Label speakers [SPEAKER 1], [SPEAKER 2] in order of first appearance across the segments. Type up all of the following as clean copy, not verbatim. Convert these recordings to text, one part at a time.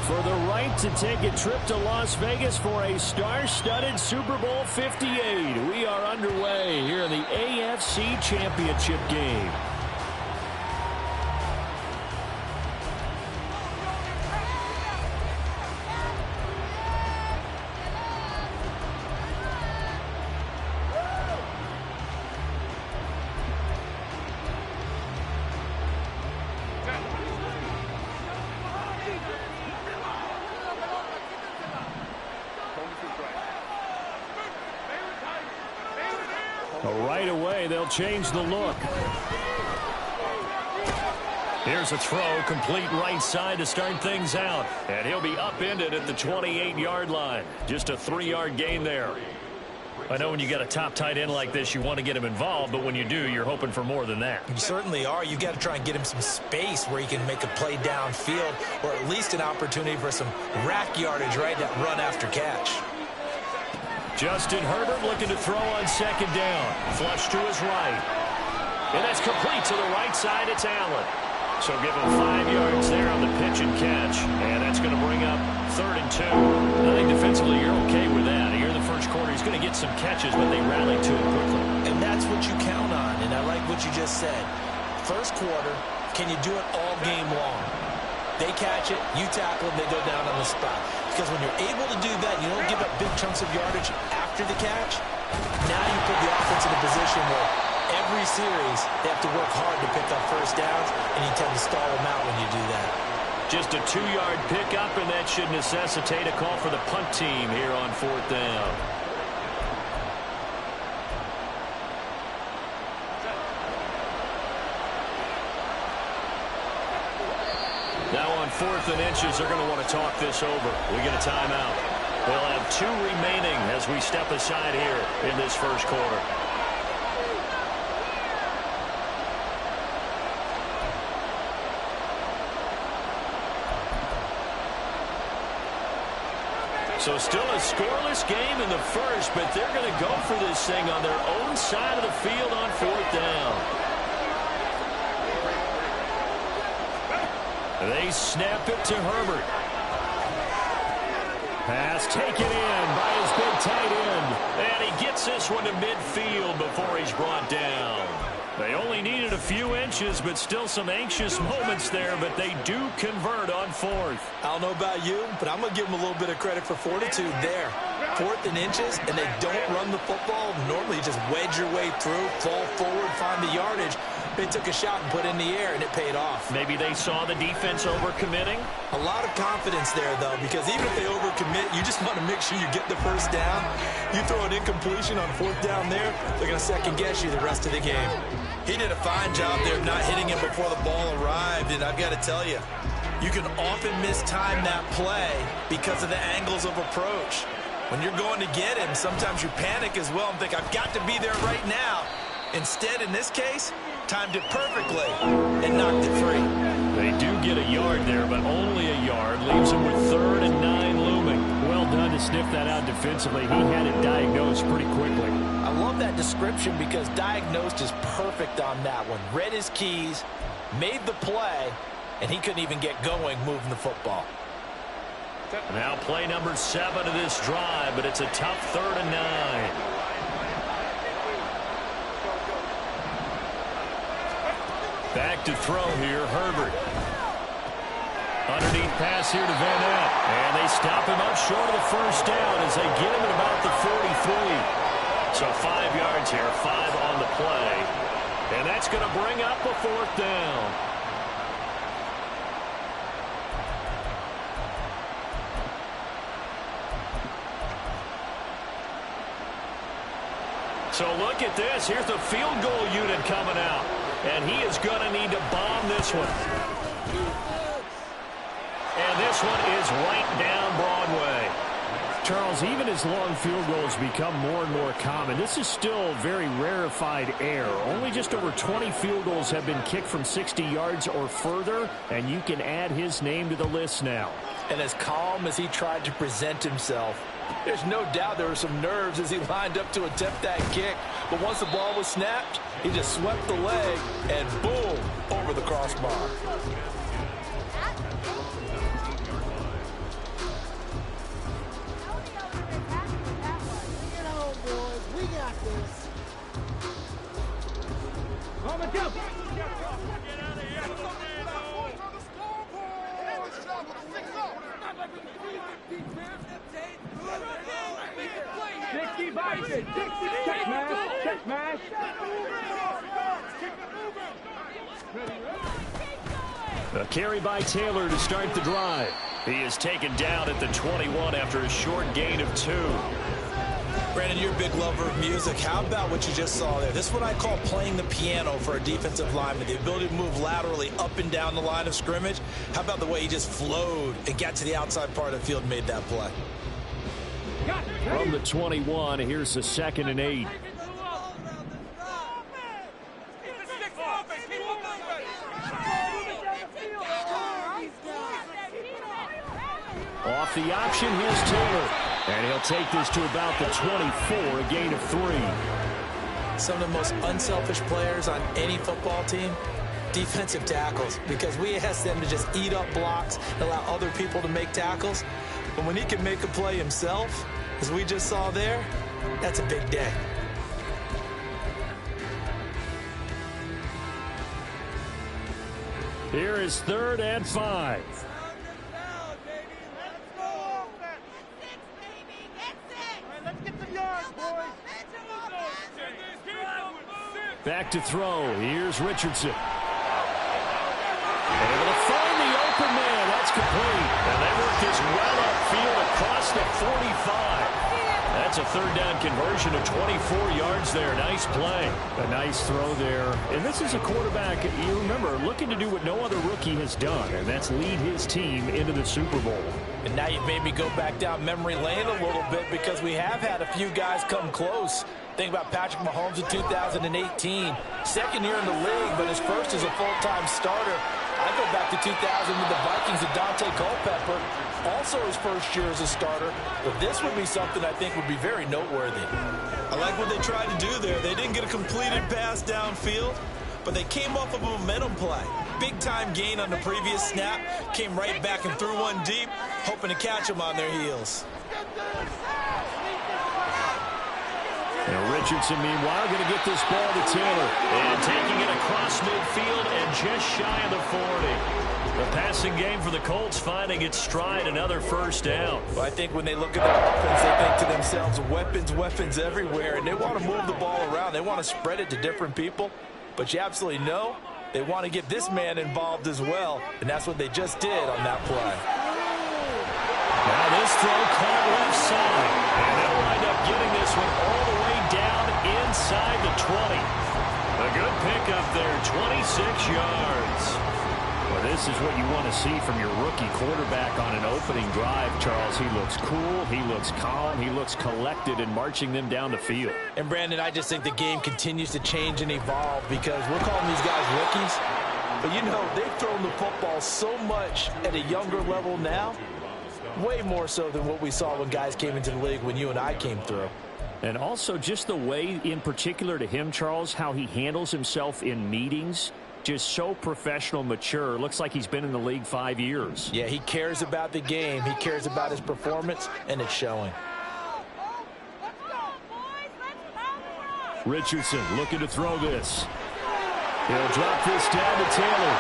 [SPEAKER 1] for the right to take a trip to Las Vegas for a star-studded Super Bowl 58. We are underway here in the AFC Championship game. Right away, they'll change the look. Here's a throw, complete right side to start things out. And he'll be upended at the 28-yard line. Just a 3-yard gain there. I know when you got a top tight end like this, you want to get him involved, but when you do, you're hoping for more than that.
[SPEAKER 2] You certainly are. You got to try and get him some space where he can make a play downfield, or at least an opportunity for some rack yardage, right? That run after catch.
[SPEAKER 1] Justin Herbert looking to throw on second down. Flush to his right. And that's complete to the right side. It's Allen. So give him 5 yards there on the pitch and catch. And that's going to bring up 3rd and 2. I think defensively you're okay with that. Here in the first quarter, he's going to get some catches, but they rally to him quickly.
[SPEAKER 2] And that's what you count on. And I like what you just said. First quarter, can you do it all game long? They catch it, you tackle them, they go down on the spot. Because when you're able to do that, you don't give up big chunks of yardage after the catch. Now you put the offense in a position where every series they have to work hard to pick up first downs, and you tend to stall them out when you do that.
[SPEAKER 1] Just a 2-yard pickup, and that should necessitate a call for the punt team here on 4th down. Now on 4th and inches, they're going to want to talk this over. We get a timeout. We'll have 2 remaining as we step aside here in this first quarter. So still a scoreless game in the first, but they're going to go for this thing on their own side of the field on 4th down. They snap it to Herbert. Pass taken in by his big tight end. And he gets this one to midfield before he's brought down. They only needed a few inches, but still some anxious moments there, but they do convert on 4th.
[SPEAKER 2] I don't know about you, but I'm going to give them a little bit of credit for fortitude there. 4th and inches, and they don't run the football. Normally you just wedge your way through, fall forward, find the yardage. They took a shot and put it in the air, and it paid off.
[SPEAKER 1] Maybe they saw the defense overcommitting?
[SPEAKER 2] A lot of confidence there, though, because even if they overcommit, you just want to make sure you get the first down. You throw an incompletion on 4th down there, they're going to second-guess you the rest of the game. He did a fine job there of not hitting him before the ball arrived, and I've got to tell you, you can often mistime that play because of the angles of approach. When you're going to get him, sometimes you panic as well and think, I've got to be there right now. Instead, in this case, timed it perfectly and knocked it free.
[SPEAKER 1] They do get a yard there, but only a yard. Leaves him with 3rd and 9 looming. Well done to sniff that out defensively. He had it diagnosed pretty quickly.
[SPEAKER 2] I love that description because diagnosed is perfect on that one. Read his keys, made the play, and he couldn't even get going moving the football.
[SPEAKER 1] Now play number 7 of this drive, but it's a tough 3rd and 9. Back to throw here, Herbert. Underneath pass here to Van Ness. And they stop him up short of the first down as they get him at about the 43. So 5 yards here, 5 on the play. And that's going to bring up a 4th down. So look at this. Here's the field goal unit coming out. And he is going to need to bomb this one. And this one is right down Broadway. Charles, even as long field goals become more and more common, this is still very rarefied air. Only just over 20 field goals have been kicked from 60 yards or further, and you can add his name to the list now.
[SPEAKER 2] And as calm as he tried to present himself, there's no doubt there were some nerves as he lined up to attempt that kick. But once the ball was snapped, he just swept the leg and boom, over the crossbar.
[SPEAKER 1] A carry by Taylor to start the drive. He is taken down at the 21 after a short gain of 2.
[SPEAKER 2] Brandon, you're a big lover of music. How about what you just saw there? This is what I call playing the piano for a defensive lineman. The ability to move laterally up and down the line of scrimmage. How about the way he just flowed and got to the outside part of the field and made that play?
[SPEAKER 1] From the 21, here's the 2nd and 8. Off the option, here's Taylor. And he'll take this to about the 24, a gain of 3.
[SPEAKER 2] Some of the most unselfish players on any football team, defensive tackles, because we ask them to just eat up blocks and allow other people to make tackles. But when he can make a play himself, as we just saw there, that's a big day.
[SPEAKER 1] Here is 3rd and 5. Back to throw. Here's Richardson. Able to find the open man. That's complete. And they work this well upfield across the 45. That's a 3rd down conversion of 24 yards there. Nice play. A nice throw there. And this is a quarterback, you remember, looking to do what no other rookie has done, and that's lead his team into the Super Bowl.
[SPEAKER 2] And now you've made me go back down memory lane a little bit because we have had a few guys come close. Think about Patrick Mahomes in 2018. 2nd year in the league, but his first as a full-time starter. I go back to 2000 with the Vikings and Dante Culpepper. Also his first year as a starter. But this would be something I think would be very noteworthy. I like what they tried to do there. They didn't get a completed pass downfield, but they came off of a momentum play. Big-time gain on the previous snap. Came right back and threw one deep, hoping to catch them on their heels.
[SPEAKER 1] Now Richardson, meanwhile, going to get this ball to Taylor. And taking it across midfield and just shy of the 40. The passing game for the Colts finding its stride, another 1st down.
[SPEAKER 2] Well, I think when they look at the offense, they think to themselves, weapons, weapons everywhere. And they want to move the ball around. They want to spread it to different people. But you absolutely know they want to get this man involved as well. And that's what they just did on that play.
[SPEAKER 1] Now this throw caught left side. And they'll wind up getting this one all the way down inside the 20. A good pickup there, 26 yards. Well, this is what you want to see from your rookie quarterback on an opening drive, Charles. He looks cool, he looks calm, he looks collected in marching them down the field.
[SPEAKER 2] And, Brandon, I just think the game continues to change and evolve because we're calling these guys rookies. But, you know, they've thrown the football so much at a younger level now, way more so than what we saw when guys came into the league when you and I came through.
[SPEAKER 1] And also just the way, in particular to him, Charles, how he handles himself in meetings. Just so professional, mature. Looks like he's been in the league 5 years.
[SPEAKER 2] Yeah, he cares about the game. He cares about his performance, and it's showing.
[SPEAKER 1] Richardson looking to throw this. He'll drop this down to Taylor.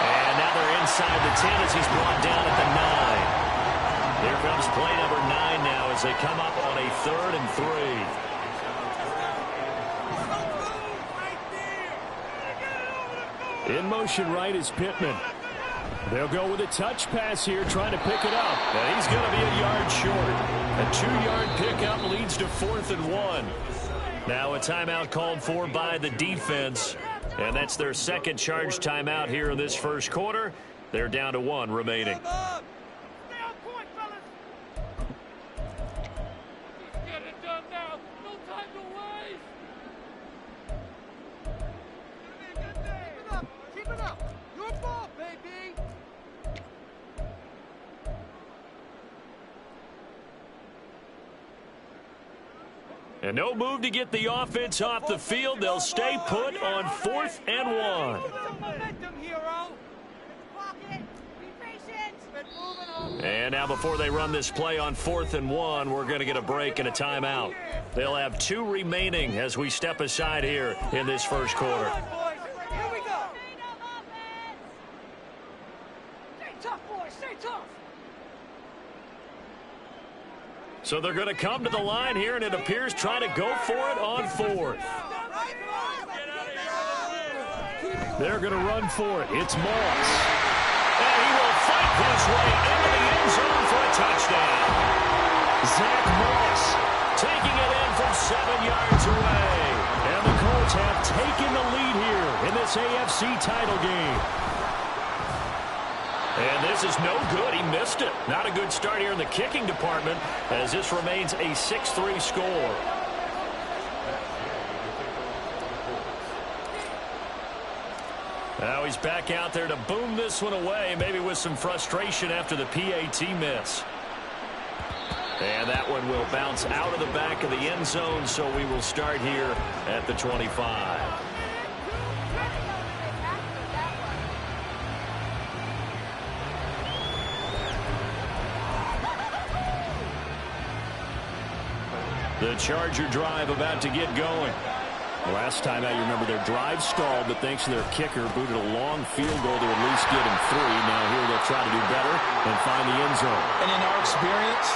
[SPEAKER 1] And now they're inside the 10 as he's brought down at the 9. Here comes play number 9 now as they come up on a 3rd and 3. In motion right is Pittman. They'll go with a touch pass here, trying to pick it up. And he's going to be a yard short. A 2-yard pickup leads to 4th and 1. Now a timeout called for by the defense. And that's their 2nd charge timeout here in this 1st quarter. They're down to 1 remaining. And no move to get the offense off the field. They'll stay put on 4th and 1. And now before they run this play on 4th and 1, we're going to get a break and a timeout. They'll have 2 remaining as we step aside here in this 1st quarter.
[SPEAKER 3] Here we go. Stay tough, boys. Stay tough.
[SPEAKER 1] So they're going to come to the line here, and it appears trying to go for it on 4th. They're going to run for it. It's Moss. And he will fight his way into the end zone for a touchdown. Zach Moss taking it in from 7 yards away. And the Colts have taken the lead here in this AFC title game. And this is no good. He missed it. Not a good start here in the kicking department as this remains a 6-3 score. Now he's back out there to boom this one away, maybe with some frustration after the PAT miss. And that one will bounce out of the back of the end zone, so we will start here at the 25. The Charger drive about to get going. Last time out, you remember their drive stalled, but thanks to their kicker, booted a long field goal to at least get him 3. Now here they'll try to do better and find the end zone.
[SPEAKER 2] And in our experience,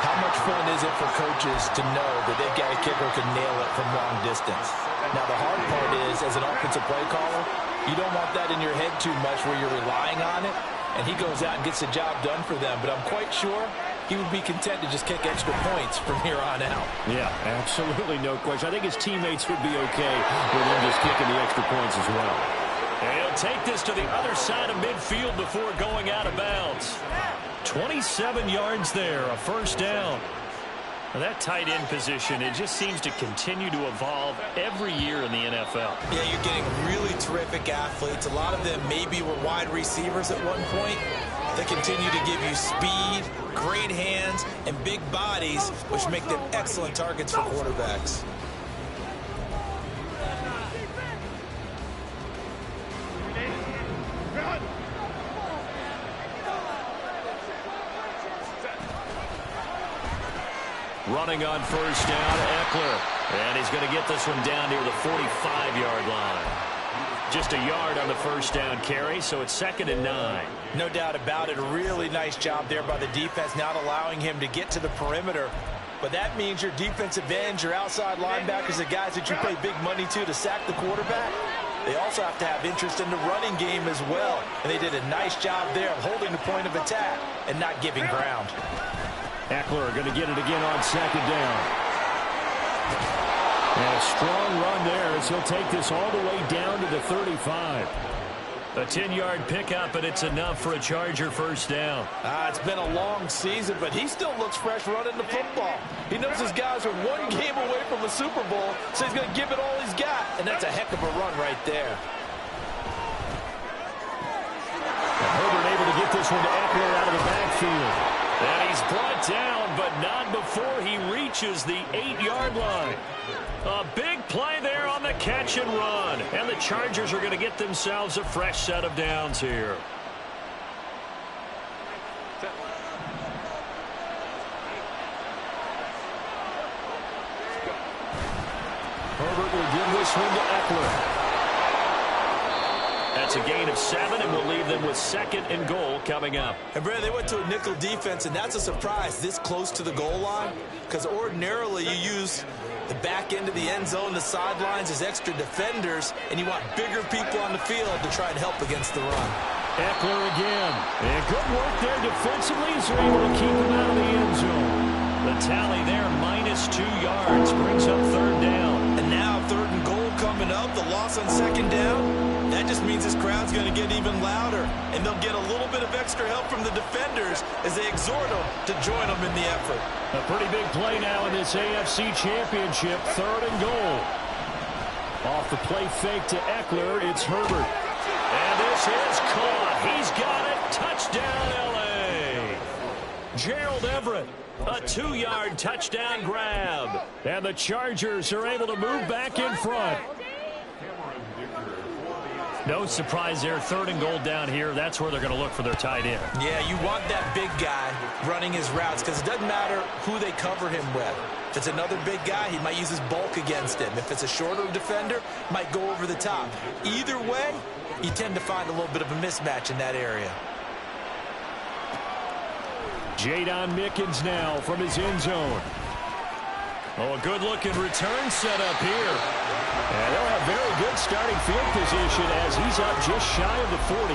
[SPEAKER 2] how much fun is it for coaches to know that they've got a kicker who can nail it from long distance? Now, the hard part is, as an offensive play caller, you don't want that in your head too much where you're relying on it, and he goes out and gets the job done for them. But I'm quite sure he would be content to just kick extra points from here on out.
[SPEAKER 1] Yeah, absolutely no question. I think his teammates would be okay with him just kicking the extra points as well. And he'll take this to the other side of midfield before going out of bounds. 27 yards there, a first down. Now that tight end position, it just seems to continue to evolve every year in the NFL.
[SPEAKER 2] Yeah, you're getting really terrific athletes. A lot of them maybe were wide receivers at one point. They continue to give you speed, great hands, and big bodies, which make them excellent targets for quarterbacks.
[SPEAKER 1] Running on first down, Eckler. And he's going to get this one down near the 45-yard line. Just a yard on the first down carry, so it's 2nd and 9.
[SPEAKER 2] No doubt about it. A really nice job there by the defense, not allowing him to get to the perimeter. But that means your defensive ends, your outside linebackers, the guys that you pay big money to sack the quarterback, they also have to have interest in the running game as well. And they did a nice job there of holding the point of attack and not giving ground.
[SPEAKER 1] Eckler going to get it again on 2nd down. And a strong run there as he'll take this all the way down to the 35. A 10-yard pickup, and it's enough for a Charger first down.
[SPEAKER 2] It's been a long season, but he still looks fresh running the football. He knows his guys are one game away from a Super Bowl, so he's going to give it all he's got, and that's a heck of a run right there.
[SPEAKER 1] And Herbert able to get this one to Eckler out of the backfield. And he's brought down, but not before he reaches the 8-yard line. A big play there on the catch and run. And the Chargers are going to get themselves a fresh set of downs here. Herbert will give this one to Eckler. That's a gain of 7, and we'll leave them with 2nd and goal coming up.
[SPEAKER 2] And, Brad, they went to a nickel defense, and that's a surprise this close to the goal line, because ordinarily you use the back end of the end zone, the sidelines as extra defenders, and you want bigger people on the field to try and help against the run.
[SPEAKER 1] Eckler again. And good work there defensively as they're able to keep him out of the end zone. The tally there, -2 yards, brings up 3rd down.
[SPEAKER 2] And now 3rd and goal coming up, the loss on 2nd down. That just means this crowd's going to get even louder, and they'll get a little bit of extra help from the defenders as they exhort them to join them in the effort.
[SPEAKER 1] A pretty big play now in this AFC Championship, 3rd and goal. Off the play fake to Eckler, it's Herbert. And this is caught. He's got it. Touchdown, L.A. Gerald Everett, a 2-yard touchdown grab. And the Chargers are able to move back in front. No surprise there, 3rd and goal down here. That's where they're going to look for their tight end.
[SPEAKER 2] Yeah, you want that big guy running his routes because it doesn't matter who they cover him with. If it's another big guy, he might use his bulk against him. If it's a shorter defender, might go over the top. Either way, you tend to find a little bit of a mismatch in that area.
[SPEAKER 1] Jadon Mickens now from his end zone. Oh, a good-looking return set up here. And they'll have very good starting field position as he's up just shy of the 40.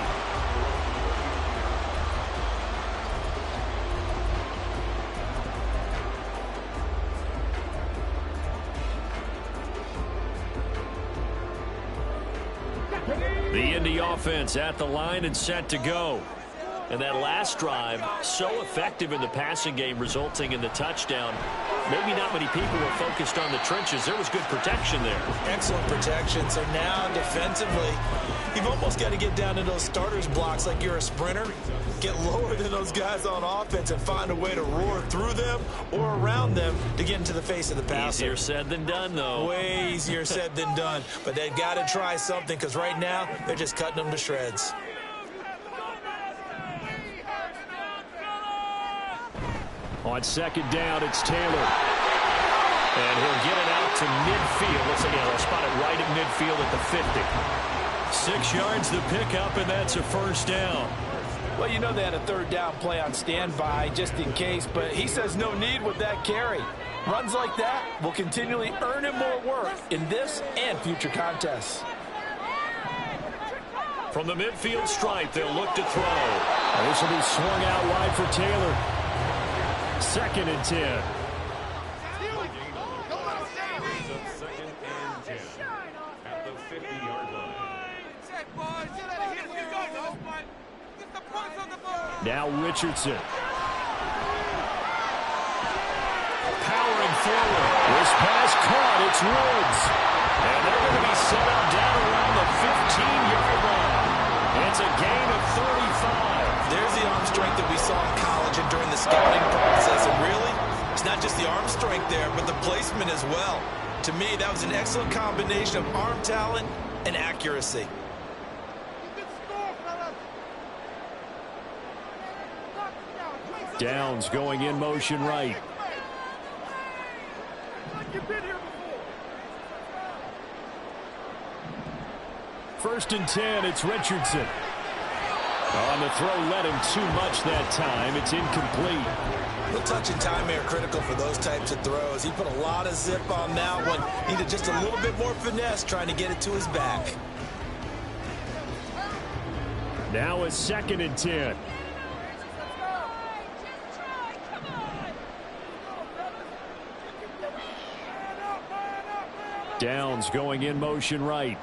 [SPEAKER 1] The Indy offense at the line and set to go. And that last drive, so effective in the passing game, resulting in the touchdown. Maybe not many people were focused on the trenches. There was good protection there.
[SPEAKER 2] Excellent protection. So now defensively, you've almost got to get down to those starters blocks like you're a sprinter. Get lower than those guys on offense and find a way to roar through them or around them to get into the face of the passer.
[SPEAKER 1] Easier said than done, though.
[SPEAKER 2] Way easier said than done. But they've got to try something because right now they're just cutting them to shreds.
[SPEAKER 1] On second down, it's Taylor. And he'll get it out to midfield. Looks like he'll spot it right at midfield at the 50. 6 yards the pickup, and that's a first down.
[SPEAKER 4] Well, you know they had a third down play on standby just in case, but he says no need with that carry. Runs like that will continually earn him more work in this and future contests.
[SPEAKER 1] From the midfield stripe, they'll look to throw. And this will be swung out wide for Taylor. 2nd and 10. Now Richardson. Powering forward. This pass caught. It's Woods. And they're going to be set up down around the 15-yard line. It's a gain of 35.
[SPEAKER 2] There's the arm strength that we saw in college and during the scouting process. And really, it's not just the arm strength there, but the placement as well. To me, that was an excellent combination of arm talent and accuracy.
[SPEAKER 1] Downs going in motion right. First and 10, it's Richardson. On the throw, led him too much that time. It's incomplete.
[SPEAKER 2] The touch and time are critical for those types of throws. He put a lot of zip on that one. Needed just a little bit more finesse trying to get it to his back.
[SPEAKER 1] Now it's 2nd and 10. Downs going in motion right.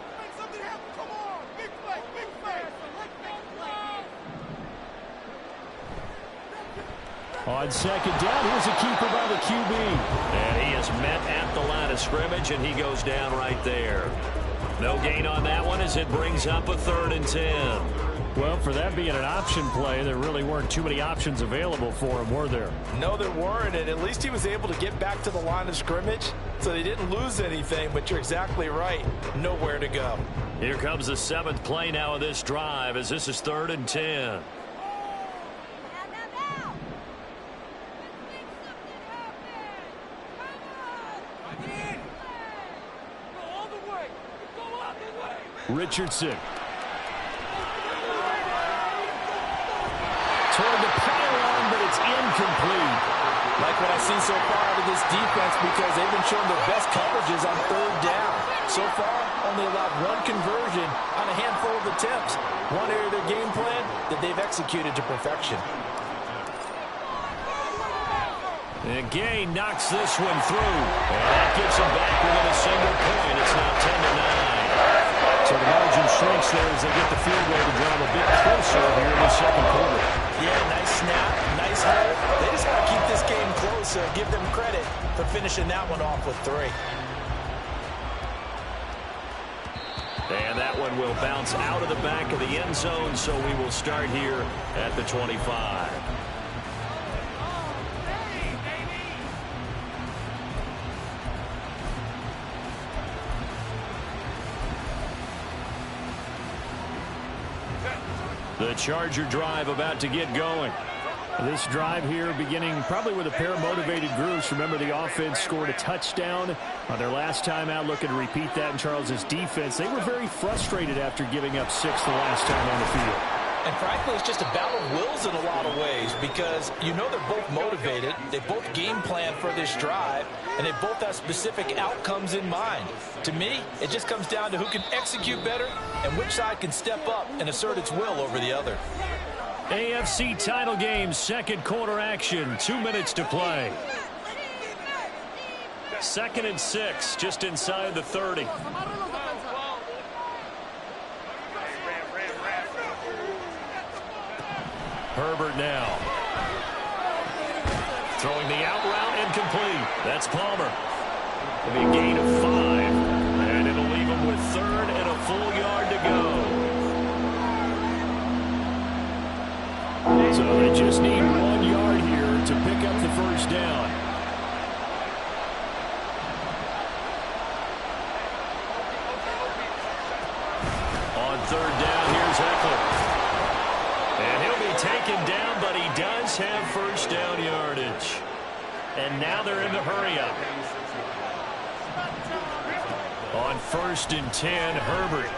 [SPEAKER 1] On second down, here's a keeper by the QB. And he is met at the line of scrimmage, and he goes down right there. No gain on that one as it brings up a 3rd and 10. Well, for that being an option play, there really weren't too many options available for him, were there?
[SPEAKER 4] No, there weren't, and at least he was able to get back to the line of scrimmage, so they didn't lose anything, but you're exactly right. Nowhere to go.
[SPEAKER 1] Here comes the 7th play now of this drive as this is 3rd and 10. Richardson. Toward the pylon, but it's incomplete.
[SPEAKER 4] Like what I've seen so far out of this defense because they've been showing their best coverages on 3rd down. So far, only allowed 1 conversion on a handful of attempts. One area of their game plan that they've executed to perfection.
[SPEAKER 1] And Gay knocks this one through. And that gets him back within a single point. It's now 10-9. So the margin shrinks there as they get the field goal to drive a bit closer here in the 2nd quarter.
[SPEAKER 2] Yeah, nice snap, nice hold. They just got to keep this game close, so give them credit for finishing that one off with 3.
[SPEAKER 1] And that one will bounce out of the back of the end zone, so we will start here at the 25. The Charger drive about to get going. This drive here beginning probably with a pair of motivated groups. Remember, the offense scored a touchdown on their last time out, looking to repeat that in Charles's defense. They were very frustrated after giving up 6 the last time on the field.
[SPEAKER 4] And frankly, it's just a battle of wills in a lot of ways because you know they're both motivated, they both game plan for this drive, and they both have specific outcomes in mind. To me, it just comes down to who can execute better and which side can step up and assert its will over the other.
[SPEAKER 1] AFC title game, second quarter action, 2 minutes to play. 2nd and 6, just inside the 30. Herbert now. Throwing the out route incomplete. That's Palmer. It'll be a gain of 5. And it'll leave him with 3rd and a full yard to go. So they just need 1 yard here to pick up the first down. On 3rd down, here's Eckler. And he'll be taken down, but he does have first down yardage. And now they're in the hurry-up. On 1st and 10, Herbert.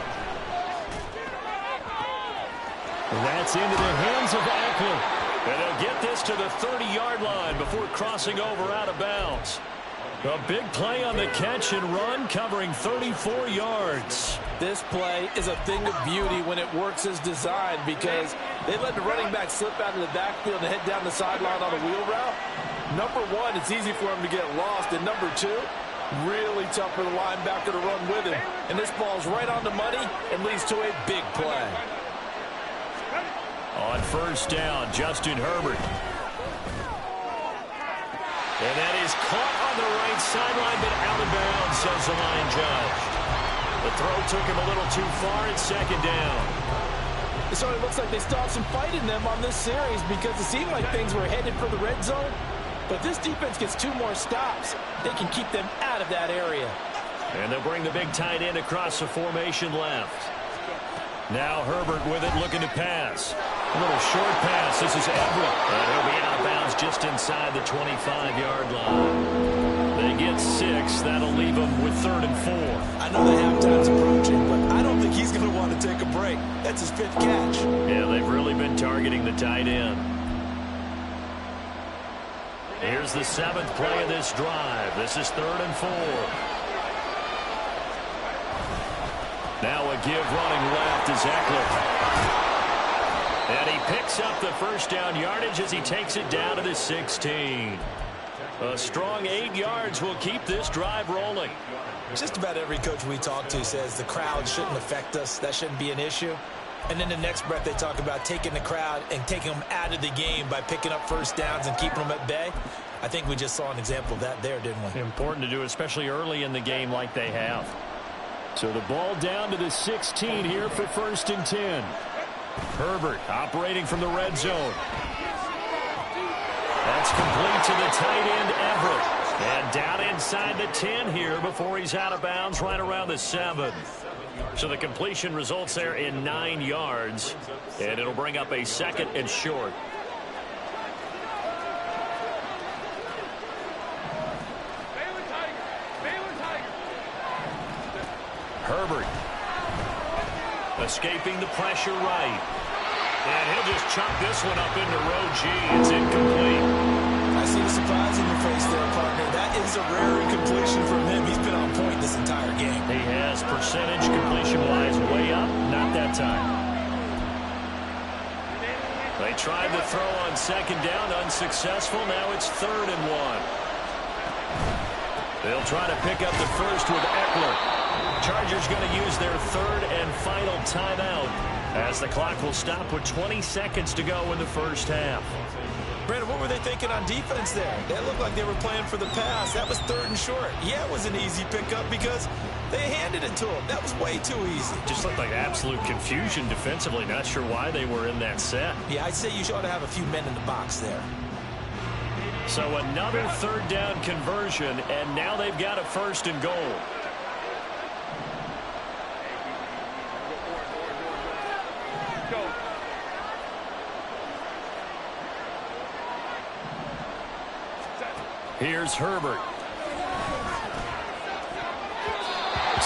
[SPEAKER 1] That's into the hands of Eckler. And they'll get this to the 30-yard line before crossing over out of bounds. A big play on the catch and run, covering 34 yards.
[SPEAKER 4] This play is a thing of beauty when it works as designed because they let the running back slip out of the backfield and head down the sideline on a wheel route. Number one, it's easy for him to get lost. And number two, really tough for the linebacker to run with him. And this ball's right on the money and leads to a big play.
[SPEAKER 1] On 1st down, Justin Herbert. And that is caught on the right sideline, but out of bounds, says the line judge. The throw took him a little too far at 2nd down.
[SPEAKER 4] It certainly looks like they still have some fight in them on this series because it seemed like things were headed for the red zone. But this defense gets 2 more stops. They can keep them out of that area.
[SPEAKER 1] And they'll bring the big tight end across the formation left. Now Herbert with it, looking to pass. A little short pass. This is Everett. And he'll be out of bounds just inside the 25-yard line. They get 6. That'll leave them with 3rd and 4.
[SPEAKER 2] I know the halftime's approaching, but I don't think he's going to want to take a break. That's his 5th catch.
[SPEAKER 1] Yeah, they've really been targeting the tight end. Here's the 7th play of this drive. This is 3rd and 4. Now a give running left is Eckler. And he picks up the first down yardage as he takes it down to the 16. A strong 8 yards will keep this drive rolling.
[SPEAKER 2] Just about every coach we talk to says the crowd shouldn't affect us. That shouldn't be an issue. And then the next breath they talk about taking the crowd and taking them out of the game by picking up first downs and keeping them at bay. I think we just saw an example of that there, didn't we?
[SPEAKER 1] Important to do, especially early in the game like they have. So the ball down to the 16 here for 1st and 10. Herbert operating from the red zone. That's complete to the tight end, Everett. And down inside the 10 here before he's out of bounds right around the 7. So the completion results there in 9 yards. And it'll bring up a 2nd and short. Herbert escaping the pressure right. And he'll just chuck this one up into row G. It's incomplete.
[SPEAKER 2] I see the surprise in your face there, partner. That is a rare incompletion from him. He's been on point this entire game.
[SPEAKER 1] He has percentage completion-wise way up. Not that time. They tried the throw on 2nd down. Unsuccessful. Now it's 3rd and 1. They'll try to pick up the first with Eckler. Chargers going to use their 3rd and final timeout as the clock will stop with 20 seconds to go in the first half.
[SPEAKER 2] Brandon, what were they thinking on defense there? That looked like they were playing for the pass. That was 3rd and short. Yeah, it was an easy pickup because they handed it to him. That was way too easy.
[SPEAKER 1] Just looked like absolute confusion defensively. Not sure why they were in that set.
[SPEAKER 2] Yeah, I'd say you ought to have a few men in the box there.
[SPEAKER 1] So another 3rd down conversion, and now they've got a 1st and goal. Here's Herbert. To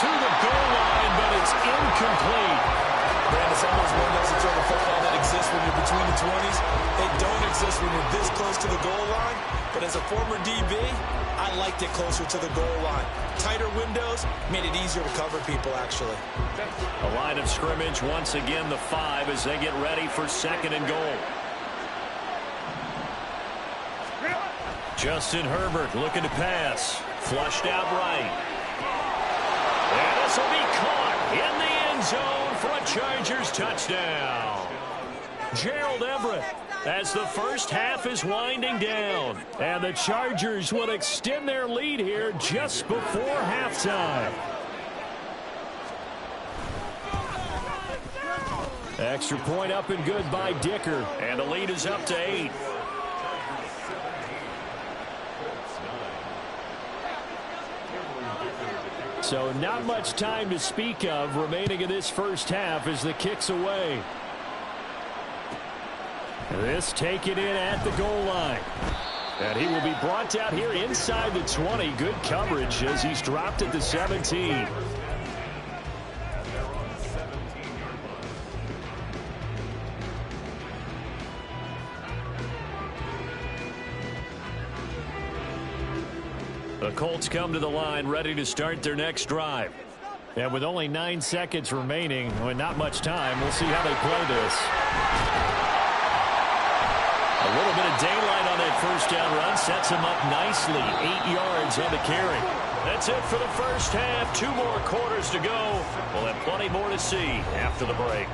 [SPEAKER 1] the goal line, but it's incomplete.
[SPEAKER 2] Brandon, someone's one of those that throw the football that exists when you're between the 20s. They don't exist when you're this close to the goal line. But as a former DB, I liked it closer to the goal line. Tighter windows made it easier to cover people, actually.
[SPEAKER 1] A line of scrimmage, once again, the 5 as they get ready for 2nd and goal. Justin Herbert looking to pass. Flushed out right. And this will be caught in the end zone for a Chargers touchdown. Gerald Everett, as the first half is winding down. And the Chargers will extend their lead here just before halftime. Extra point up and good by Dicker. And the lead is up to 8. So not much time to speak of remaining in this first half as the kick's away. This taken in at the goal line. And he will be brought out here inside the 20. Good coverage as he's dropped at the 17. The Colts come to the line ready to start their next drive. And with only 9 seconds remaining, with not much time, we'll see how they play this. A little bit of daylight on that first down run sets him up nicely. 8 yards on the carry. That's it for the first half. 2 more quarters to go. We'll have plenty more to see after the break.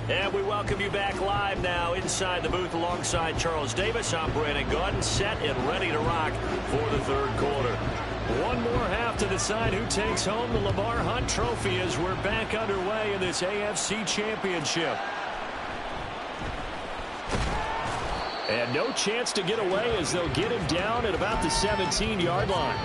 [SPEAKER 1] And we welcome you back live now inside the booth alongside Charles Davis. I'm Brandon Gaudin, set and ready to rock for the third quarter. One more half to decide who takes home the Lamar Hunt Trophy as we're back underway in this AFC Championship. And no chance to get away as they'll get him down at about the 17-yard line.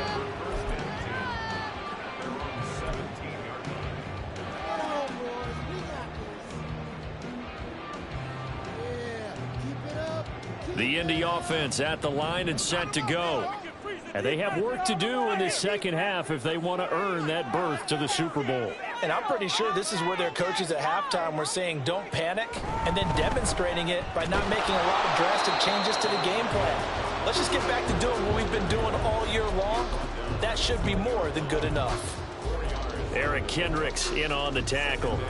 [SPEAKER 1] The Indy offense at the line and set to go. And they have work to do in this second half if they want to earn that berth to the Super Bowl.
[SPEAKER 4] And I'm pretty sure this is where their coaches at halftime were saying don't panic, and then demonstrating it by not making a lot of drastic changes to the game plan. Let's just get back to doing what we've been doing all year long. That should be more than good enough.
[SPEAKER 1] Eric Kendricks in on the tackle.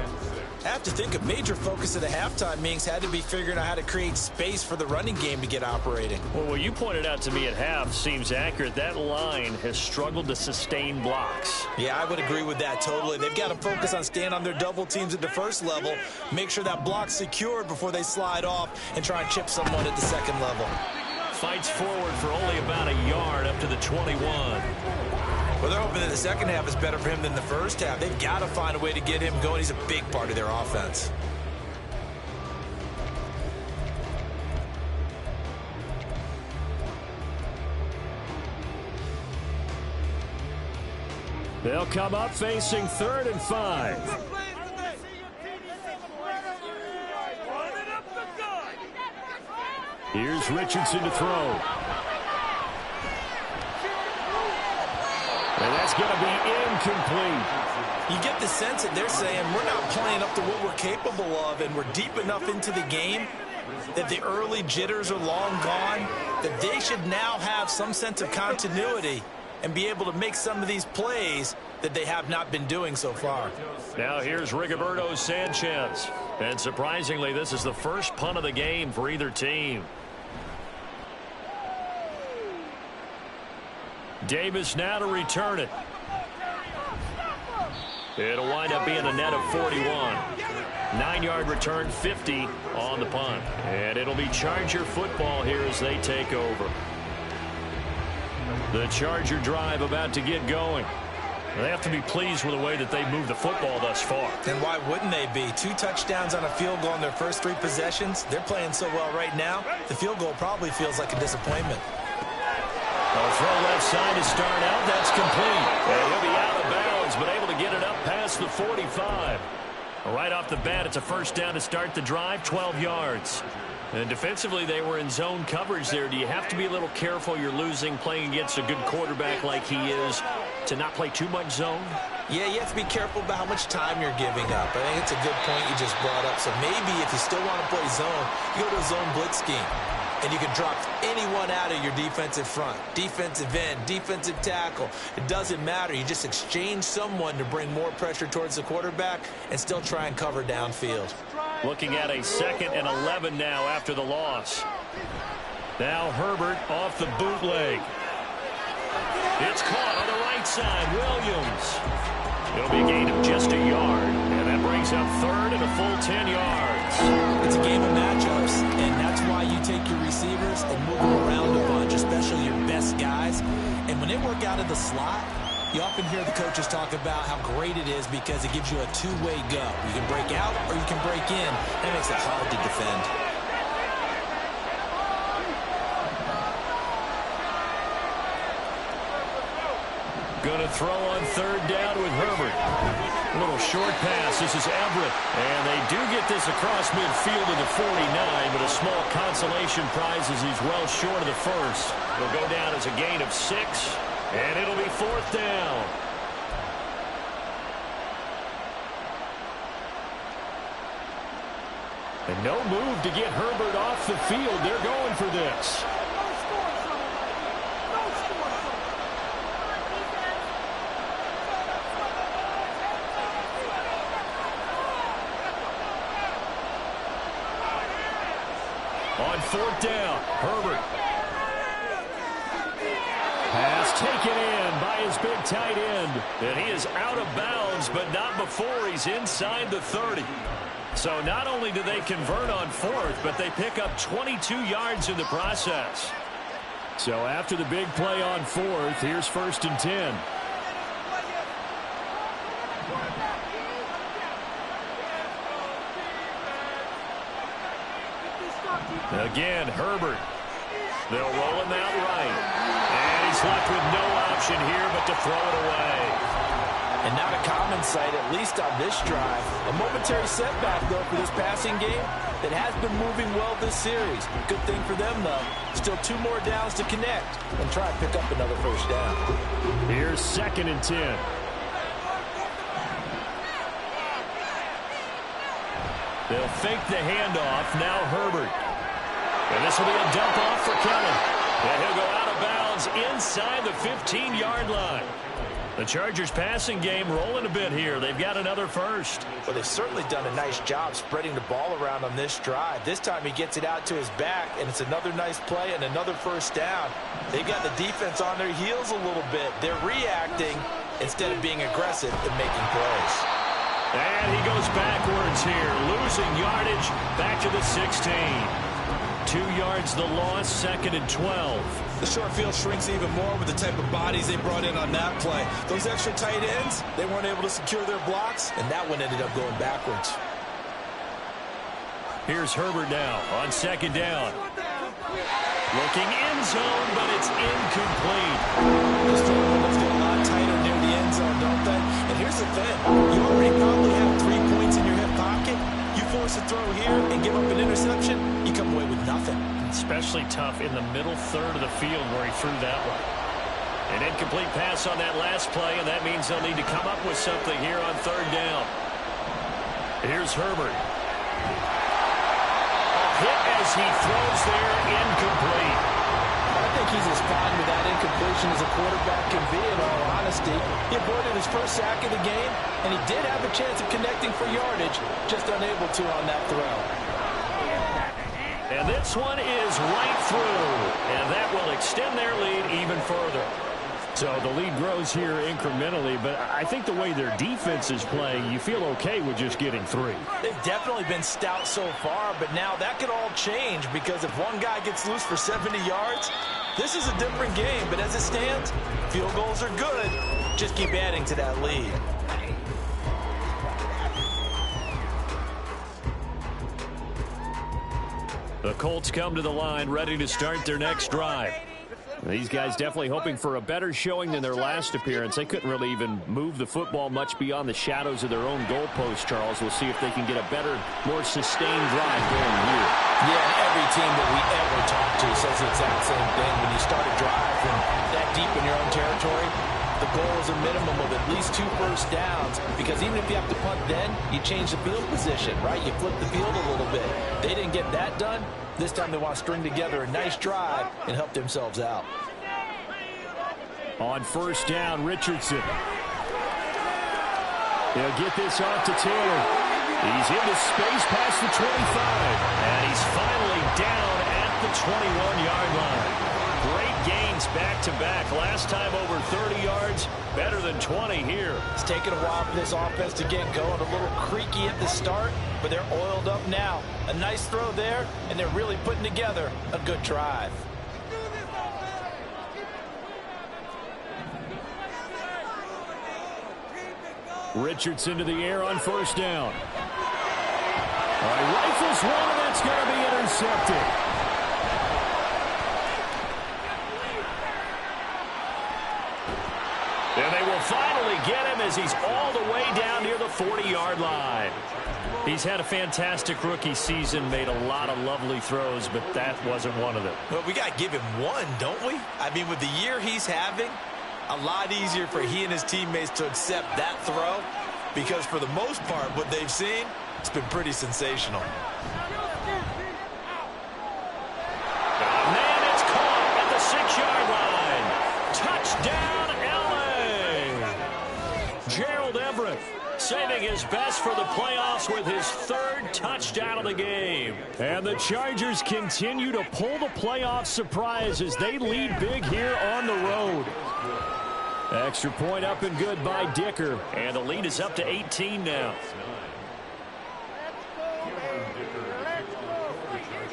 [SPEAKER 2] I have to think a major focus of the halftime meetings had to be figuring out how to create space for the running game to get operating.
[SPEAKER 1] Well, what you pointed out to me at half seems accurate. That line has struggled to sustain blocks.
[SPEAKER 2] Yeah, I would agree with that totally. They've got to focus on staying on their double teams at the first level, make sure that block's secured before they slide off and try and chip someone at the second level.
[SPEAKER 1] Fights forward for only about a yard up to the 21.
[SPEAKER 2] Well, they're hoping that the second half is better for him than the first half. They've got to find a way to get him going. He's a big part of their offense.
[SPEAKER 1] They'll come up facing 3rd and 5. Here's Richardson to throw. And that's going to be incomplete.
[SPEAKER 2] You get the sense that they're saying we're not playing up to what we're capable of, and we're deep enough into the game that the early jitters are long gone, that they should now have some sense of continuity and be able to make some of these plays that they have not been doing so far.
[SPEAKER 1] Now here's Rigoberto Sanchez. And surprisingly, this is the first punt of the game for either team. Davis now to return it. It'll wind up being a net of 41. 9-yard return, 50 on the punt. And it'll be Charger football here as they take over. The Charger drive about to get going. They have to be pleased with the way that they've moved the football thus far.
[SPEAKER 2] And why wouldn't they be? 2 touchdowns on a field goal in their first 3 possessions. They're playing so well right now, the field goal probably feels like a disappointment.
[SPEAKER 1] They'll throw left sign to start out. That's complete. And he'll be out of bounds, but able to get it up past the 45. Right off the bat, it's a first down to start the drive, 12 yards. And defensively, they were in zone coverage there. Do you have to be a little careful? You're losing, playing against a good quarterback like he is, to not play too much zone?
[SPEAKER 2] Yeah, you have to be careful about how much time you're giving up. I think it's a good point you just brought up. So maybe if you still want to play zone, you go to a zone blitz scheme. And you can drop anyone out of your defensive front. Defensive end, defensive tackle. It doesn't matter. You just exchange someone to bring more pressure towards the quarterback and still try and cover downfield.
[SPEAKER 1] Looking at a 2nd and 11 now after the loss. Now Herbert off the bootleg. It's caught on the right side. Williams. It'll be a gain of just a yard. And that brings up 3rd and a full 10 yards.
[SPEAKER 2] It's a game of matchups, and that's why you take your receivers and move them around a bunch, especially your best guys. And when they work out of the slot, you often hear the coaches talk about how great it is because it gives you a two-way go. You can break out or you can break in. That makes it hard to defend.
[SPEAKER 1] Going to throw on 3rd down with Herbert. A little short pass. This is Everett. And they do get this across midfield to the 49, but a small consolation prize as he's well short of the first. It'll go down as a gain of 6, and it'll be 4th down. And no move to get Herbert off the field. They're going for this. On 4th down, Herbert. Pass taken in by his big tight end. And he is out of bounds, but not before he's inside the 30. So not only do they convert on 4th, but they pick up 22 yards in the process. So after the big play on 4th, here's 1st and 10. Again, Herbert. They'll roll him out right. And he's left with no option here but to throw it away.
[SPEAKER 4] And not a common sight, at least on this drive. A momentary setback, though, for this passing game that has been moving well this series. Good thing for them, though. Still 2 more downs to connect and try and pick up another first down.
[SPEAKER 1] Here's 2nd and 10. They'll fake the handoff. Now Herbert. And this will be a dump off for Kelly. And he'll go out of bounds inside the 15-yard line. The Chargers passing game rolling a bit here. They've got another first.
[SPEAKER 4] Well, they've certainly done a nice job spreading the ball around on this drive. This time he gets it out to his back, and it's another nice play and another first down. They've got the defense on their heels a little bit. They're reacting instead of being aggressive and making plays.
[SPEAKER 1] And he goes backwards here, losing yardage back to the 16. 2 yards the loss, 2nd and 12.
[SPEAKER 2] The short field shrinks even more with the type of bodies they brought in on that play. Those extra tight ends, they weren't able to secure their blocks, and that one ended up going backwards.
[SPEAKER 1] Here's Herbert now on 2nd down. Looking in zone, but it's incomplete.
[SPEAKER 2] Those throw windows get a lot tighter near the end zone, don't they? And here's the thing. You already probably have 3 points in your hip pocket. You force a throw here and give up an interception, you come away with nothing.
[SPEAKER 1] Especially tough in the middle third of the field where he threw that one. An incomplete pass on that last play, and that means they'll need to come up with something here on 3rd down. Here's Herbert. Hit as he throws there, incomplete.
[SPEAKER 4] I think he's as fine with that incompletion as a quarterback can be, in all honesty. He avoided his first sack of the game, and he did have a chance of connecting for yardage, just unable to on that throw.
[SPEAKER 1] And this one is right through, and that will extend their lead even further. So the lead grows here incrementally, but I think the way their defense is playing, you feel okay with just getting 3.
[SPEAKER 4] They've definitely been stout so far, but now that could all change because if one guy gets loose for 70 yards, this is a different game. But as it stands, field goals are good. Just keep adding to that lead.
[SPEAKER 1] The Colts come to the line ready to start their next drive. These guys definitely hoping for a better showing than their last appearance. They couldn't really even move the football much beyond the shadows of their own goalpost, Charles. We'll see if they can get a better, more sustained drive going here.
[SPEAKER 4] Yeah, every team that we ever talk to says the exact same thing. When you start a drive from that deep in your own territory, the goal is a minimum of at least 2 first downs, because even if you have to punt then, you change the field position, right? You flip the field a little bit. They didn't get that done. This time they want to string together a nice drive and help themselves out.
[SPEAKER 1] On first down, Richardson. They'll get this off to Taylor. He's into space past the 25. And he's finally down at the 21-yard line. Great gains back-to-back. Last time over 30 yards, better than 20 here.
[SPEAKER 4] It's taken a while for this offense to get going. A little creaky at the start, but they're oiled up now. A nice throw there, and they're really putting together a good drive.
[SPEAKER 1] Richardson to the air on first down. All right, rifles one, and that's going to be intercepted. And they will finally get him as he's all the way down near the 40-yard line. He's had a fantastic rookie season, made a lot of lovely throws, but that wasn't one of them.
[SPEAKER 2] Well, we got to give him one, don't we? I mean, with the year he's having, a lot easier for he and his teammates to accept that throw, because for the most part, what they've seen, it's been pretty sensational.
[SPEAKER 1] Man, it's caught at the 6-yard line. Touchdown, L.A. Gerald Everett saving his best for the playoffs with his 3rd touchdown of the game. And the Chargers continue to pull the playoff surprise as they lead big here on the road. Extra point up and good by Dicker. And the lead is up to 18 now.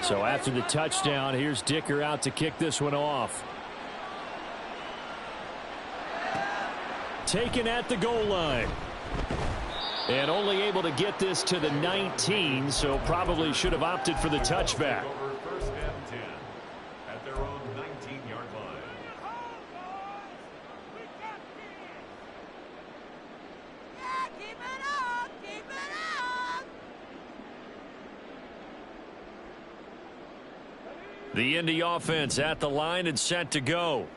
[SPEAKER 1] So after the touchdown, here's Dicker out to kick this one off. Taken at the goal line. And only able to get this to the 19, so probably should have opted for the touchback.
[SPEAKER 5] First and 10 at their own 19-yard line.
[SPEAKER 3] Keep it up! Keep it up!
[SPEAKER 1] The Indy offense at the line and set to go.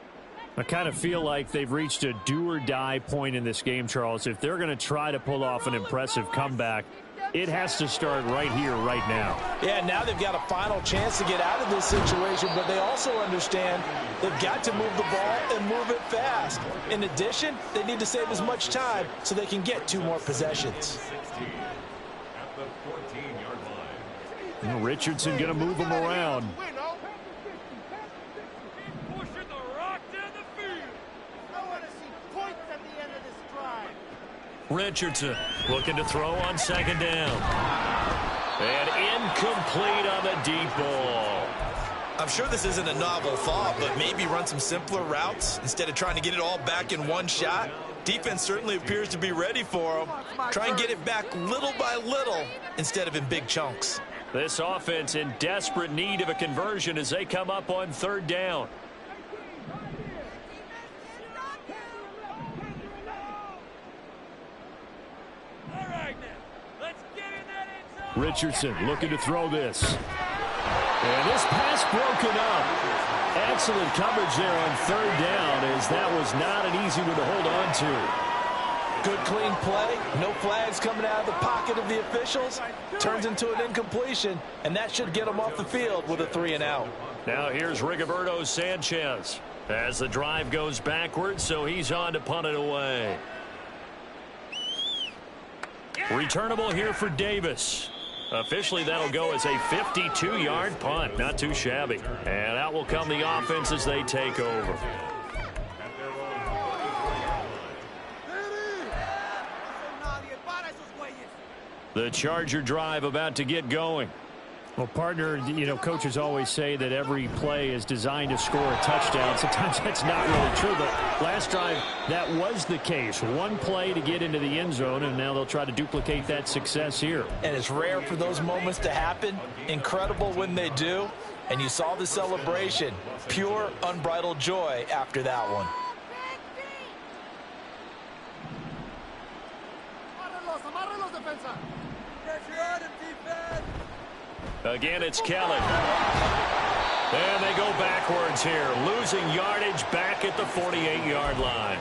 [SPEAKER 1] I kind of feel like they've reached a do-or-die point in this game, Charles. If they're going to try to pull off an impressive comeback, it has to start right here, right now.
[SPEAKER 4] Yeah, now they've got a final chance to get out of this situation, but they also understand they've got to move the ball and move it fast. In addition, they need to save as much time so they can get 2 more possessions.
[SPEAKER 5] 16 at the 14-yard line.
[SPEAKER 1] Richardson going to move him around. Richardson looking to throw on 2nd down. And incomplete on the deep ball.
[SPEAKER 2] I'm sure this isn't a novel thought, but maybe run some simpler routes instead of trying to get it all back in one shot. Defense certainly appears to be ready for him. Try and get it back little by little instead of in big chunks.
[SPEAKER 1] This offense in desperate need of a conversion as they come up on 3rd down. Richardson looking to throw this. And this pass broken up. Excellent coverage there on 3rd down, as that was not an easy one to hold on to.
[SPEAKER 4] Good clean play. No flags coming out of the pocket of the officials. Turns into an incompletion, and that should get them off the field with a 3-and-out.
[SPEAKER 1] Now here's Rigoberto Sanchez as the drive goes backwards, so he's on to punt it away. Returnable here for Davis. Officially, that'll go as a 52-yard punt. Not too shabby. And out will come the offense as they take over. The Charger drive about to get going. Well, partner, you know, coaches always say that every play is designed to score a touchdown. Sometimes that's not really true, but last drive, that was the case. One play to get into the end zone, and now they'll try to duplicate that success here.
[SPEAKER 4] And it's rare for those moments to happen. Incredible when they do. And you saw the celebration. Pure, unbridled joy after that one.
[SPEAKER 1] Again, it's Kelly. And they go backwards here, losing yardage back at the 48-yard line.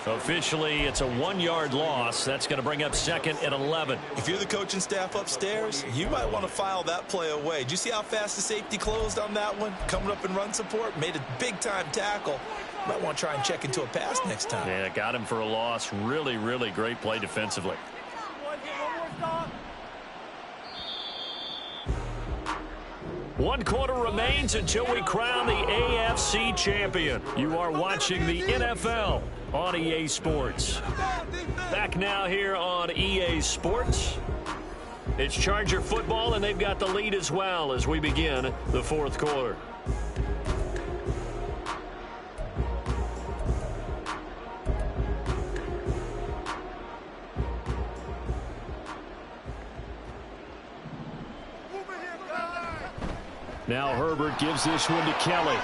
[SPEAKER 1] Officially, it's a 1-yard loss. That's going to bring up 2nd and 11.
[SPEAKER 2] If you're the coaching staff upstairs, you might want to file that play away. Did you see how fast the safety closed on that one? Coming up in run support, made a big-time tackle. Might want to try and check into a pass next time.
[SPEAKER 1] Yeah, got him for a loss. Really, really great play defensively. One quarter remains until we crown the AFC champion. You are watching the NFL on EA Sports. Back now here on EA Sports. It's Charger football, and they've got the lead as well as we begin the 4th quarter. Now Herbert gives this one to Kelly.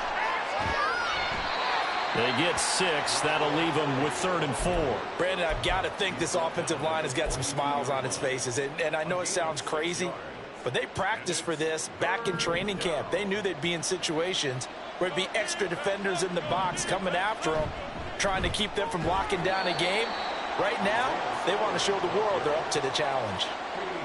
[SPEAKER 1] They get 6. That'll leave them with 3rd and 4.
[SPEAKER 4] Brandon, I've got to think this offensive line has got some smiles on its faces. And I know it sounds crazy, but they practiced for this back in training camp. They knew they'd be in situations where it'd be extra defenders in the box coming after them, trying to keep them from locking down a game. Right now, they want to show the world they're up to the challenge.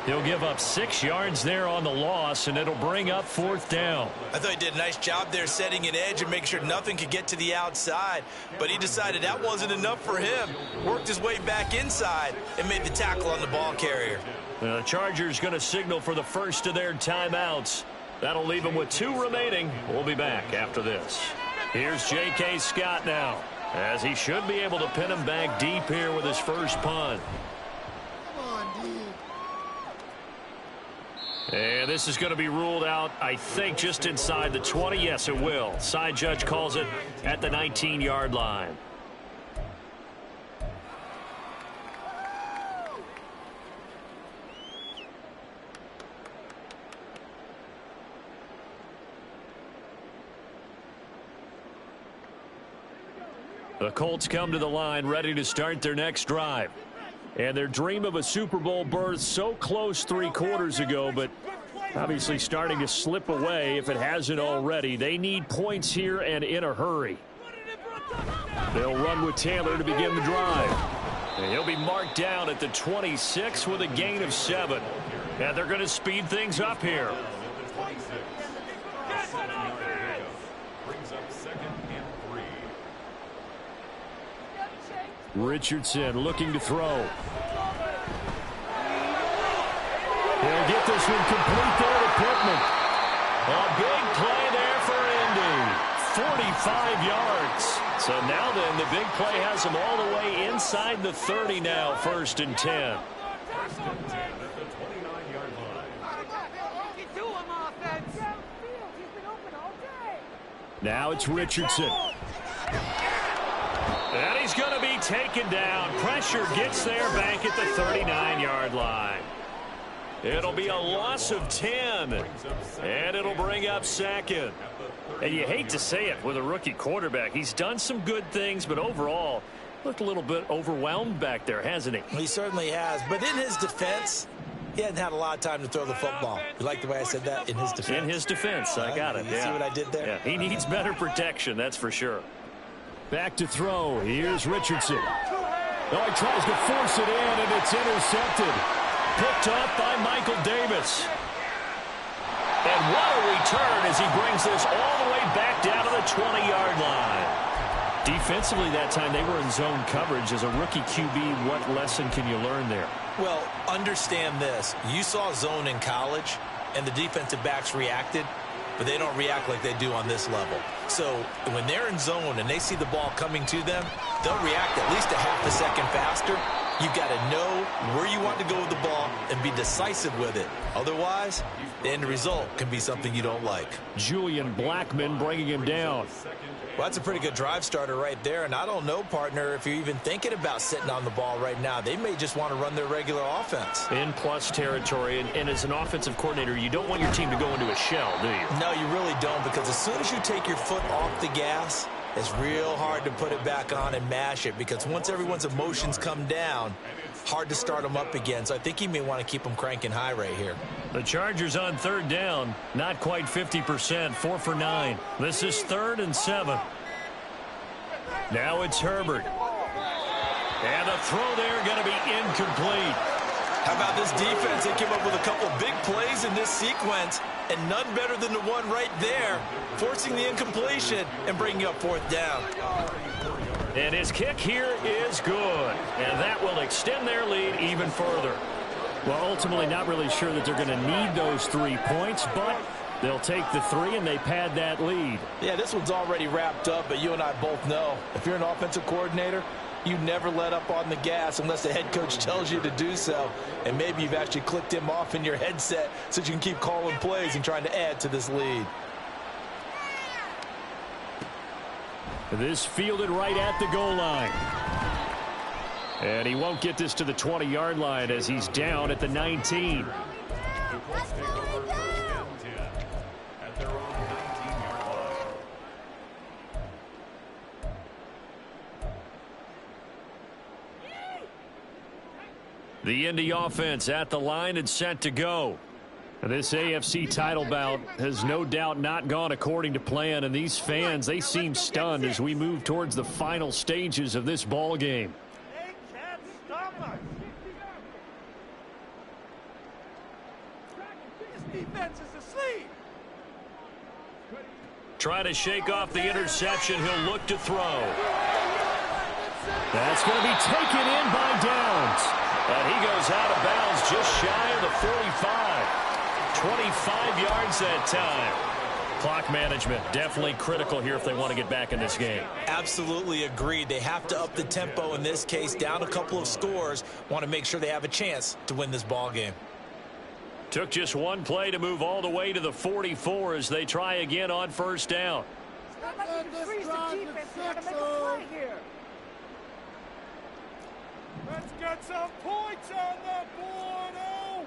[SPEAKER 1] He'll give up 6 yards there on the loss, and it'll bring up 4th down.
[SPEAKER 2] I thought he did a nice job there setting an edge and make sure nothing could get to the outside. But he decided that wasn't enough for him. Worked his way back inside and made the tackle on the ball carrier.
[SPEAKER 1] The Chargers going to signal for the first of their timeouts. That'll leave them with 2 remaining. We'll be back after this. Here's J.K. Scott now, as he should be able to pin him back deep here with his first punt. And this is going to be ruled out, I think, just inside the 20. Yes, it will. Side judge calls it at the 19-yard line. The Colts come to the line ready to start their next drive. And their dream of a Super Bowl berth so close 3 quarters ago, but obviously starting to slip away if it hasn't already. They need points here and in a hurry. They'll run with Taylor to begin the drive. And he'll be marked down at the 26 with a gain of 7. And they're going to speed things up here.
[SPEAKER 5] Brings up 2nd and 3.
[SPEAKER 1] Richardson looking to throw. He'll get this one complete there to Pittman. A big play there for Indy. 45 yards. So now then, the big play has them all the way inside the 30 now, 1st and 10.
[SPEAKER 5] 1st and 10 at the 29-yard line.
[SPEAKER 1] Now it's Richardson. And he's going to be taken down. Pressure gets there back at the 39-yard line. It'll be a loss of 10. And it'll bring up 2nd. And you hate to say it with a rookie quarterback. He's done some good things, but overall, looked a little bit overwhelmed back there, hasn't he?
[SPEAKER 2] He certainly has. But in his defense, he hadn't had a lot of time to throw the football. You like the way I said that? In his defense.
[SPEAKER 1] In his defense. I got it.
[SPEAKER 2] You see what I did there?
[SPEAKER 1] Yeah, he needs better protection, that's for sure. Back to throw. Here's Richardson. Oh, he tries to force it in, and it's intercepted. Picked up by Michael Davis. And what a return as he brings this all the way back down to the 20-yard line. Defensively that time, they were in zone coverage. As a rookie QB, what lesson can you learn there?
[SPEAKER 2] Well, understand this. You saw zone in college, and the defensive backs reacted, but they don't react like they do on this level. So when they're in zone and they see the ball coming to them, they'll react at least a half a second faster. You've got to know where you want to go with the ball and be decisive with it. Otherwise, the end result can be something you don't like.
[SPEAKER 1] Julian Blackmon bringing him down.
[SPEAKER 2] Well, that's a pretty good drive starter right there, and I don't know, partner, if you're even thinking about sitting on the ball right now. They may just want to run their regular offense.
[SPEAKER 1] In plus territory, and as an offensive coordinator, you don't want your team to go into a shell, do you?
[SPEAKER 2] No, you really don't, because as soon as you take your foot off the gas, it's real hard to put it back on and mash it, because once everyone's emotions come down, hard to start them up again. So I think you may want to keep them cranking high right here.
[SPEAKER 1] The Chargers on third down, not quite 50%, 4 for 9. This is 3rd and 7. Now it's Herbert. And the throw there going to be incomplete.
[SPEAKER 2] How about this defense? They came up with a couple big plays in this sequence, and none better than the one right there, forcing the incompletion and bringing up 4th down.
[SPEAKER 1] And his kick here is good. And that will extend their lead even further. Well, ultimately not really sure that they're going to need those 3 points, but they'll take the 3 and they pad that lead.
[SPEAKER 4] Yeah, this one's already wrapped up, but you and I both know if you're an offensive coordinator, you never let up on the gas unless the head coach tells you to do so. And maybe you've actually clicked him off in your headset so you can keep calling plays and trying to add to this lead.
[SPEAKER 1] This fielded right at the goal line. And he won't get this to the 20-yard line as he's down at the 19. The Indy offense at the line and set to go. This AFC title bout has no doubt not gone according to plan, and these fans, they seem stunned as we move towards the final stages of this ball game.
[SPEAKER 3] They can't stop us. This defense is asleep.
[SPEAKER 1] Try to shake off the interception. He'll look to throw. That's going to be taken in by Downs. And he goes out of bounds just shy of the 45. 25 yards that time. Clock management definitely critical here if they want to get back in this game.
[SPEAKER 2] Absolutely agreed. They have to up the tempo in this case, down a couple of scores. Want to make sure they have a chance to win this ball game.
[SPEAKER 1] Took just one play to move all the way to the 44 as they try again on 1st down.
[SPEAKER 3] It's not like you can freeze the defense. You got to make a play here. Let's get some points on the board, oh!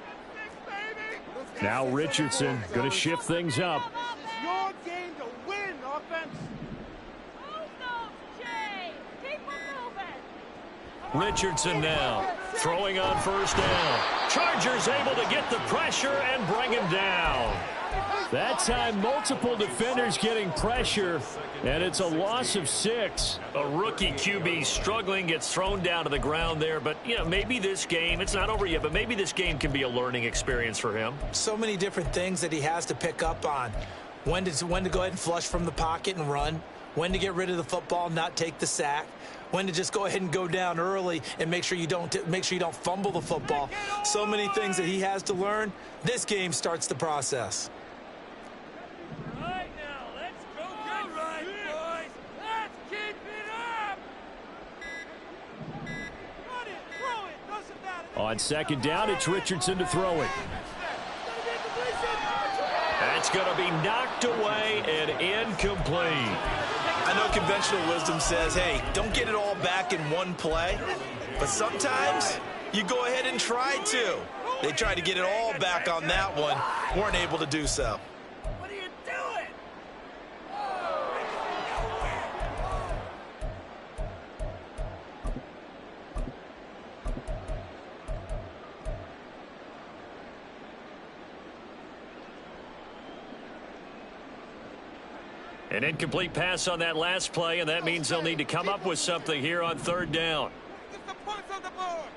[SPEAKER 3] Baby!
[SPEAKER 1] Now Richardson going to shift things up.
[SPEAKER 3] It's your game to win, offense.
[SPEAKER 6] Keep moving.
[SPEAKER 1] Richardson now throwing on 1st down. Chargers able to get the pressure and bring him down. That time multiple defenders getting pressure, and it's a loss of 6. A rookie QB struggling, gets thrown down to the ground there, but you know, maybe this game, it's not over yet, but maybe this game can be a learning experience for him.
[SPEAKER 2] So many different things that he has to pick up on. When to go ahead and flush from the pocket and run, when to get rid of the football, not take the sack, when to just go ahead and go down early and make sure you don't fumble the football. So many things that he has to learn. This game starts the process.
[SPEAKER 3] Right now, let's go get right, boys. Let's keep it up. Run it, throw it, doesn't matter.
[SPEAKER 1] On 2nd down, it's Richardson to throw it. That's going to be knocked away and incomplete.
[SPEAKER 2] I know conventional wisdom says, hey, don't get it all back in one play. But sometimes you go ahead and try to. They tried to get it all back on that one. Weren't able to do so.
[SPEAKER 3] What are you doing?
[SPEAKER 1] An incomplete pass on that last play, and that means they'll need to come up with something here on 3rd down.
[SPEAKER 3] Get the points on the board.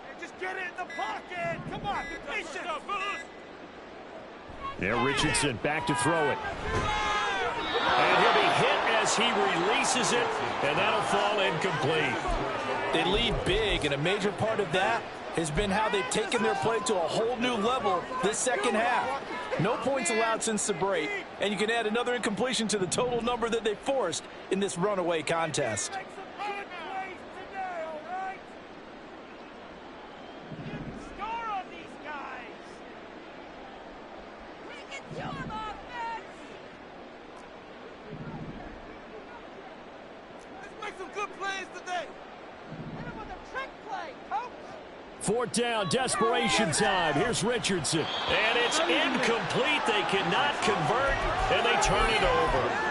[SPEAKER 3] Hey, just get it in the pocket. Come on, be patient.
[SPEAKER 1] There, Richardson back to throw it. And he'll be hit as he releases it, and that'll fall incomplete.
[SPEAKER 4] They lead big, and a major part of that has been how they've taken their play to a whole new level this second half. No points allowed since the break, and you can add another incompletion to the total number that they forced in this runaway contest.
[SPEAKER 3] Make some good plays, make some good plays today.
[SPEAKER 6] Hit him with a trick play, coach.
[SPEAKER 1] Fourth down, desperation time. Here's Richardson. And it's incomplete. They cannot convert, and they turn it over.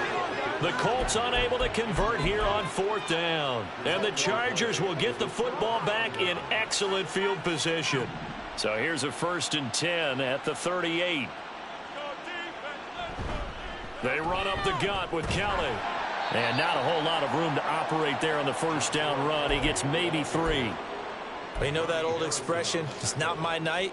[SPEAKER 1] The Colts unable to convert here on fourth down. And the Chargers will get the football back in excellent field position. So here's a 1st and 10 at the 38. They run up the gut with Kelly. And not a whole lot of room to operate there on the first down run. He gets maybe 3.
[SPEAKER 2] You know that old expression, it's not my night?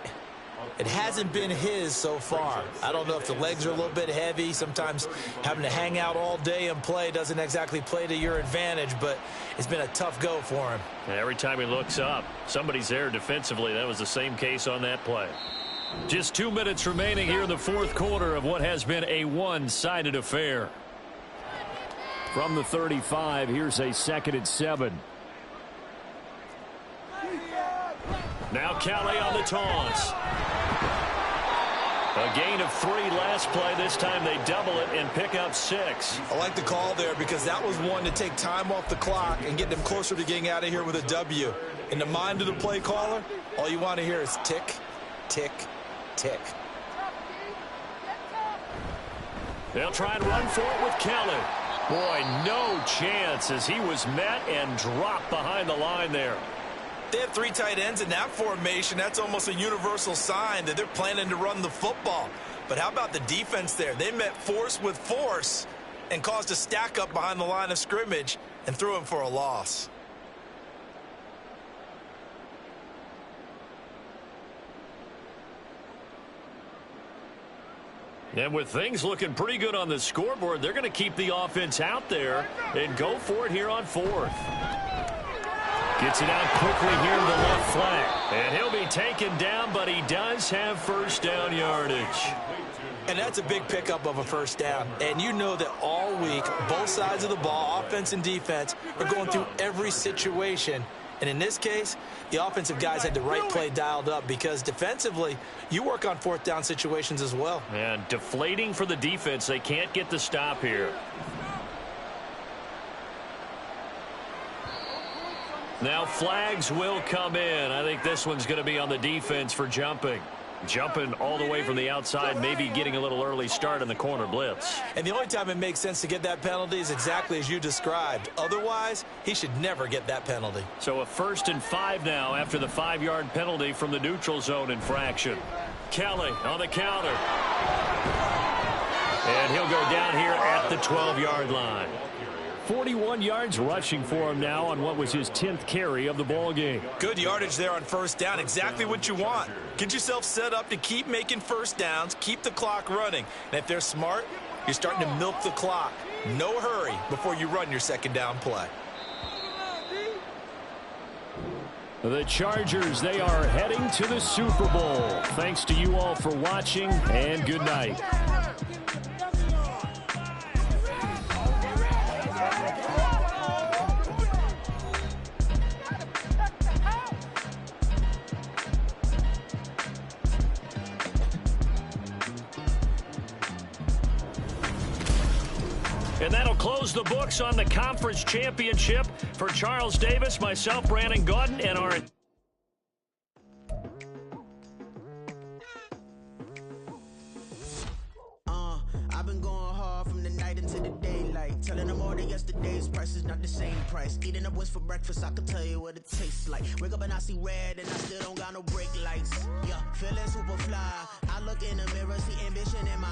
[SPEAKER 2] It hasn't been his so far. I don't know if the legs are a little bit heavy. Sometimes having to hang out all day and play doesn't exactly play to your advantage, but it's been a tough go for him.
[SPEAKER 1] And every time he looks up, somebody's there defensively. That was the same case on that play. Just 2 minutes remaining here in the fourth quarter of what has been a one-sided affair. From the 35, here's a 2nd and 7. Now Kelly on the toss. A gain of 3 last play. This time they double it and pick up 6.
[SPEAKER 2] I like the call there because that was one to take time off the clock and get them closer to getting out of here with a W. In the mind of the play caller, all you want to hear is tick, tick, tick.
[SPEAKER 1] They'll try and run for it with Kelly. Boy, no chance as he was met and dropped behind the line there.
[SPEAKER 2] They have 3 tight ends in that formation. That's almost a universal sign that they're planning to run the football. But how about the defense there? They met force with force and caused a stack up behind the line of scrimmage and threw him for a loss.
[SPEAKER 1] And with things looking pretty good on the scoreboard, they're going to keep the offense out there and go for it here on 4th. Gets it out quickly here to the left flank. And he'll be taken down, but he does have first down yardage.
[SPEAKER 2] And that's a big pickup of a first down. And you know that all week, both sides of the ball, offense and defense, are going through every situation. And in this case, the offensive guys had the right play dialed up because defensively, you work on 4th down situations as well.
[SPEAKER 1] And deflating for the defense. They can't get the stop here. Now flags will come in. I think this one's going to be on the defense for jumping. Jumping all the way from the outside, maybe getting a little early start in the corner blitz.
[SPEAKER 2] And the only time it makes sense to get that penalty is exactly as you described. Otherwise, he should never get that penalty.
[SPEAKER 1] So a 1st and 5 now after the 5-yard penalty from the neutral zone infraction. Kelly on the counter. And he'll go down here at the 12-yard line. 41 yards rushing for him now on what was his 10th carry of the ball game.
[SPEAKER 2] Good yardage there on first down. Exactly what you want. Get yourself set up to keep making first downs, keep the clock running. And if they're smart, you're starting to milk the clock. No hurry before you run your second down play.
[SPEAKER 1] The Chargers, they are heading to the Super Bowl. Thanks to you all for watching, and good night. And that'll close the books on the conference championship for Charles Davis, myself, Brandon Gaudin, and our...
[SPEAKER 7] I've been going hard from the night into the daylight. Telling them all that yesterday's price is not the same price. Eating up what's for breakfast, I can tell you what it tastes like. Wake up and I see red and I still don't got no brake lights. Yeah, feeling super fly. I look in the mirror, see ambition in my